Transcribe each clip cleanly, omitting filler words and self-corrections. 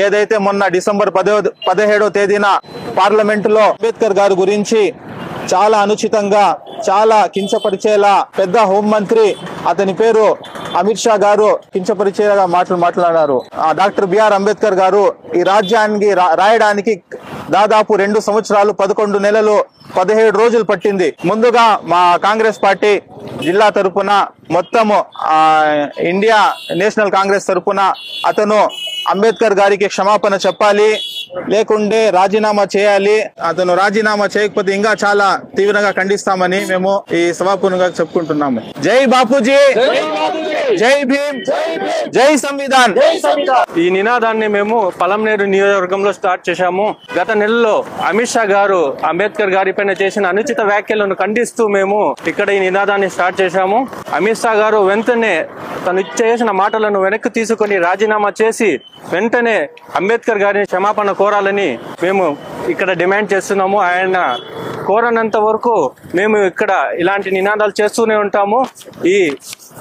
ఏదైతే మొన్న డిసెంబర్ 17వ తేదీన పార్లమెంటులో అంబేద్కర్ గారి గురించి చాలా అనుచితంగా, చాలా కించపరిచేలా పెద్ద హోంమంత్రి, అతని పేరు అమిత్ షా గారు కించపరిచేలా మాట్లాడారు. డాక్టర్ బిఆర్ అంబేద్కర్ గారు ఈ రాజ్యానికి రాయడానికి దాదాపు 2 సంవత్సరాలు 11 నెలలు 17 రోజులు పట్టింది. ముందుగా మా కాంగ్రెస్ పార్టీ జిల్లా తరపున మొత్తము ఇండియా నేషనల్ కాంగ్రెస్ తరపున అతను అంబేద్కర్ గారికి క్షమాపణ చెప్పాలి, లేకుంటే రాజీనామా చేయాలి. అతను రాజీనామా చేయకపోతే ఇంకా చాలా తీవ్రంగా ఖండిస్తామని మేము ఈ సభాపూర్వకంగా చెప్పుకుంటున్నాము. జై బాపూజీ, జై భీమ్, జై సంవిధాన్. ఈ నినాదాన్ని మేము పలమనేరు నియోజకవర్గంలో స్టార్ట్ చేశాము. గత నెలలో అమిత్ షా గారు అంబేద్కర్ గారి పైన చేసిన అనుచిత వ్యాఖ్యలను ఖండిస్తూ మేము ఇక్కడ ఈ నినాదాన్ని స్టార్ట్ చేశాము. అమిత్ షా గారు వెంటనే తను చేసిన మాటలను వెనక్కి తీసుకుని రాజీనామా చేసి వెంటనే అంబేద్కర్ గారిని క్షమాపణ కోరాలని మేము ఇక్కడ డిమాండ్ చేస్తున్నాము. ఆయన కోరనంత వరకు మేము ఇక్కడ ఇలాంటి నినాదాలు చేస్తూనే ఉంటాము, ఈ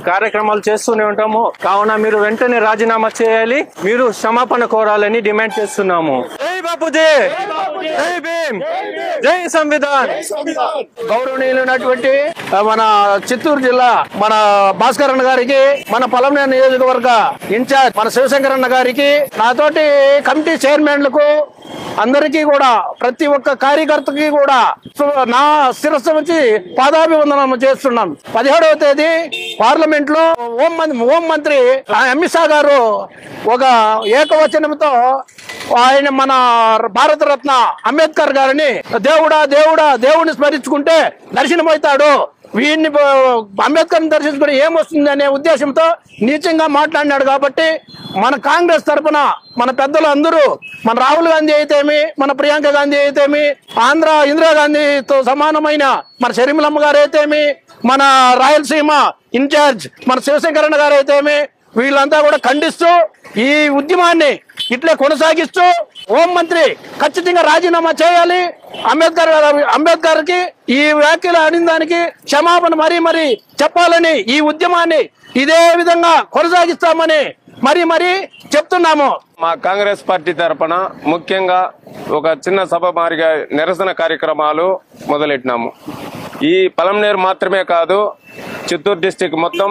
కార్యక్రమాలు చేస్తూనే ఉంటాము. కావున మీరు వెంటనే రాజీనామా చేయాలి, మీరు క్షమాపణ కోరాలని డిమాండ్ చేస్తున్నాము. జై బాపూజీ, జై భీమ్, జై సంవిధాన్. గౌరవనీయులైనటువంటి మన చిత్తూరు జిల్లా మన భాస్కర్ అన్న గారికి, మన పలమనేరు నియోజకవర్గ ఇన్ఛార్జ్ మన శివశంకర్ అన్న గారికి, నాతోటి కమిటీ చైర్మన్లకు అందరికీ కూడా, ప్రతి ఒక్క కార్యకర్తకి కూడా నా శిరస్సు నుంచి పాదాభివందనం చేస్తున్నాను. 17వ తేదీ పార్లమెంట్ లో హోం మంత్రి అమిత్ షా గారు ఒక ఏకవచనంతో ఆయన మన భారతరత్న అంబేద్కర్ గారిని దేవుడిని స్మరించుకుంటే దర్శనమవుతాడు, వీడిని అంబేద్కర్ దర్శించుకుని ఏమొస్తుంది అనే ఉద్దేశంతో నీచంగా మాట్లాడినాడు. కాబట్టి మన కాంగ్రెస్ తరఫున మన పెద్దలు అందరూ, మన రాహుల్ గాంధీ అయితేమి, మన ప్రియాంక గాంధీ అయితేమి, ఆంధ్ర ఇందిరాగాంధీతో సమానమైన మన షర్మిలమ్మ గారు అయితేమి, మన రాయలసీమ ఇన్ఛార్జ్ మన శివశంకరన్న గారు అయితేమి, వీళ్ళంతా కూడా ఖండిస్తూ ఈ ఉద్యమాన్ని ఇట్లే కొనసాగిస్తూ హోంమంత్రి ఖచ్చితంగా రాజీనామా చేయాలి, అంబేద్కర్ కి ఈ వ్యాఖ్యలు అనిన దానికి క్షమాపణ మరీ చెప్పాలని, ఈ ఉద్యమాన్ని ఇదే విధంగా కొనసాగిస్తామని మరీ చెప్తున్నాము. మా కాంగ్రెస్ పార్టీ తరఫున ముఖ్యంగా ఒక చిన్న సభ మారిగా నిరసన కార్యక్రమాలు మొదలెట్టినాము. ఈ పలమనేరు మాత్రమే కాదు, చిత్తూరు డిస్టిక్ మొత్తం,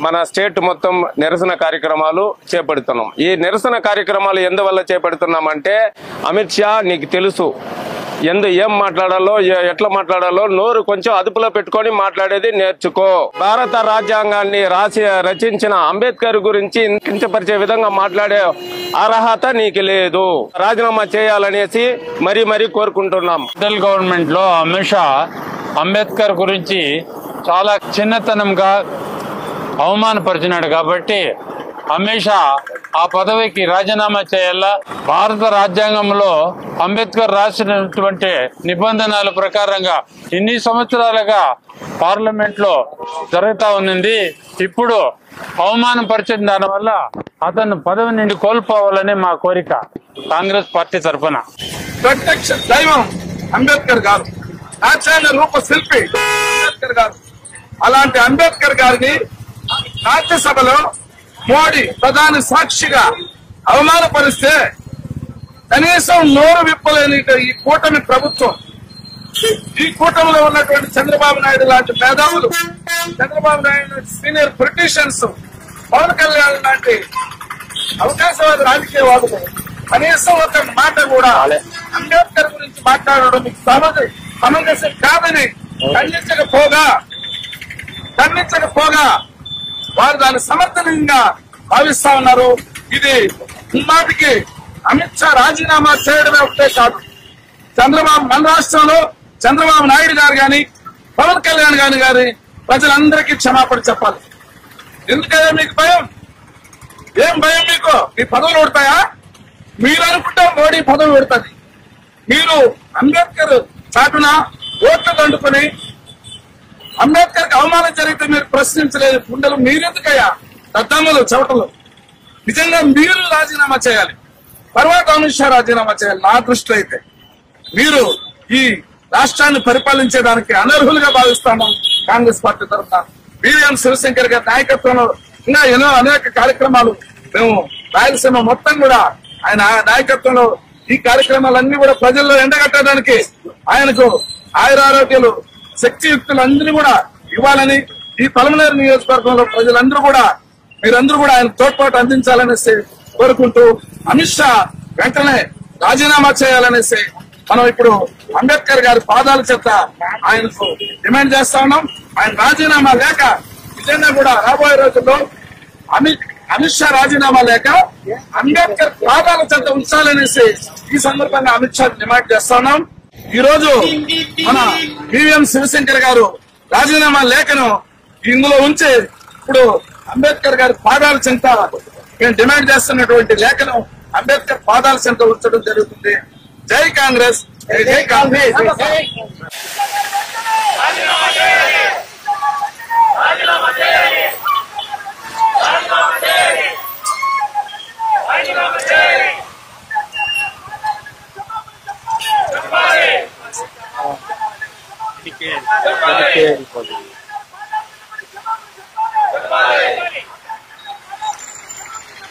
మన స్టేట్ మొత్తం నిరసన కార్యక్రమాలు చేపడుతున్నాం. ఈ నిరసన కార్యక్రమాలు ఎందువల్ల చేపడుతున్నామంటే, అమిత్ షా నీకు తెలుసు ఏం మాట్లాడాలో, ఎట్లా మాట్లాడాలో, నోరు కొంచెం అదుపులో పెట్టుకొని మాట్లాడేది నేర్చుకో. భారత రాజ్యాంగాన్ని రచించిన అంబేద్కర్ గురించి కించపరిచే విధంగా మాట్లాడే అర్హత నీకు లేదు, రాజీనామా చేయాలనేసి మరీ కోరుకుంటున్నాం. సెంట్రల్ గవర్నమెంట్ లో అమిత్ షా అంబేద్కర్ గురించి చాలా చిన్నతనంగా అవమానపరిచినాడు. కాబట్టి అమిత్ షా ఆ పదవికి రాజీనామా చేయాలా. భారత రాజ్యాంగంలో అంబేద్కర్ రాసినటువంటి నిబంధనల ప్రకారంగా ఇన్ని సంవత్సరాలుగా పార్లమెంట్ లో జరుగుతా ఉంది. ఇప్పుడు అవమానపరిచిన దానివల్ల అతను పదవి నుండి కోల్పోవాలని మా కోరిక కాంగ్రెస్ పార్టీ తరఫున. ప్రత్యక్ష దైవం అంబేద్కర్ గారు, ఆచార్య రూప శిల్పి అంబేద్కర్ గారు. అలాంటి అంబేద్కర్ గారిని రాజ్యసభలో మోడీ ప్రధాని సాక్షిగా అవమానపరిస్తే కనీసం నోరు విప్పలేని ఈ కూటమి ప్రభుత్వం, ఈ కూటమిలో ఉన్నటువంటి చంద్రబాబు నాయుడు లాంటి మేధావులు, చంద్రబాబు నాయుడు సీనియర్ పొలిటీషియన్స్, పవన్ కళ్యాణ్ లాంటి అవకాశవాద రాజకీయవాదులు కనీసం ఒక మాట కూడా అంబేద్కర్ గురించి మాట్లాడడం మీకు సమంజసం కాదని ఖండించకపోగా వారు దాన్ని సమర్థనీయంగా భావిస్తా ఉన్నారు. ఇది ముమ్మాటికి అమిత్ షా రాజీనామా చేయడమే ఒకటే కాదు, మన రాష్ట్రంలో చంద్రబాబు నాయుడు గారు గాని, పవన్ కళ్యాణ్ గారి ప్రజలందరికీ క్షమాపణ చెప్పాలి. ఎందుకంటే మీకు భయం, ఏం భయం మీకు? మీ పదవులు ఓడతాయా? మీరు అనుకుంటే మోడీ పదవి ఓడుతుంది. మీరు అంబేద్కర్ చాటున ఓట్లు దండుకుని అంబేద్కర్ కి అవమానం జరిగితే మీరు ప్రశ్నించలేదు. గుండెలు మీరెందుకయ్యా దద్దమ్మలు చెవటలు? నిజంగా మీరు రాజీనామా చేయాలి, తర్వాత అమిత్ షా రాజీనామా చేయాలి. నా దృష్టిలో అయితే మీరు ఈ రాష్ట్రాన్ని పరిపాలించేదానికి అనర్హులుగా భావిస్తాము. కాంగ్రెస్ పార్టీ తరఫున వీఎం శివశంకర్ గారి నాయకత్వంలో ఇంకా ఎన్నో అనేక కార్యక్రమాలు మేము రాయలసీమ మొత్తం కూడా ఆయన నాయకత్వంలో ఈ కార్యక్రమాలన్నీ కూడా ప్రజల్లో ఎండగట్టడానికి ఆయనకు ఆయురారోగ్యాలు శక్తియుక్తులు అందరినీ కూడా ఇవ్వాలని ఈ పలమనేరు నియోజకవర్గంలో ప్రజలందరూ కూడా మీరందరూ కూడా ఆయన తోడ్పాటు అందించాలనేసి కోరుకుంటూ అమిత్ షా వెంటనే రాజీనామా చేయాలనేసి మనం ఇప్పుడు అంబేద్కర్ గారి పాదాల చెత్త ఆయనకు డిమాండ్ చేస్తా ఉన్నాం. ఆయన రాజీనామా లేక నిజంగా కూడా రాబోయే రోజుల్లో అమిత్ షా రాజీనామా లేక అంబేద్కర్ పాదాల చెత్త ఉంచాలనేసి ఈ సందర్భంగా అమిత్ షా డిమాండ్ చేస్తా ఉన్నాం. ఈ రోజు మన పివిఎం శివశంకర్ గారు రాజీనామా లేఖను ఇందులో ఉంచి ఇప్పుడు అంబేద్కర్ గారి పాదాల చెంత మేము డిమాండ్ చేస్తున్నటువంటి లేఖను అంబేద్కర్ పాదాల చెంత ఉంచడం జరుగుతుంది. జై కాంగ్రెస్, జై కాంగ్రెస్.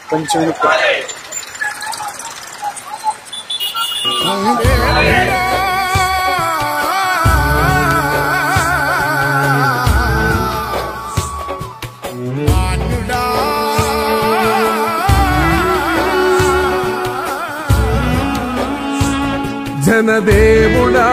కొంచెం జనదేవుడా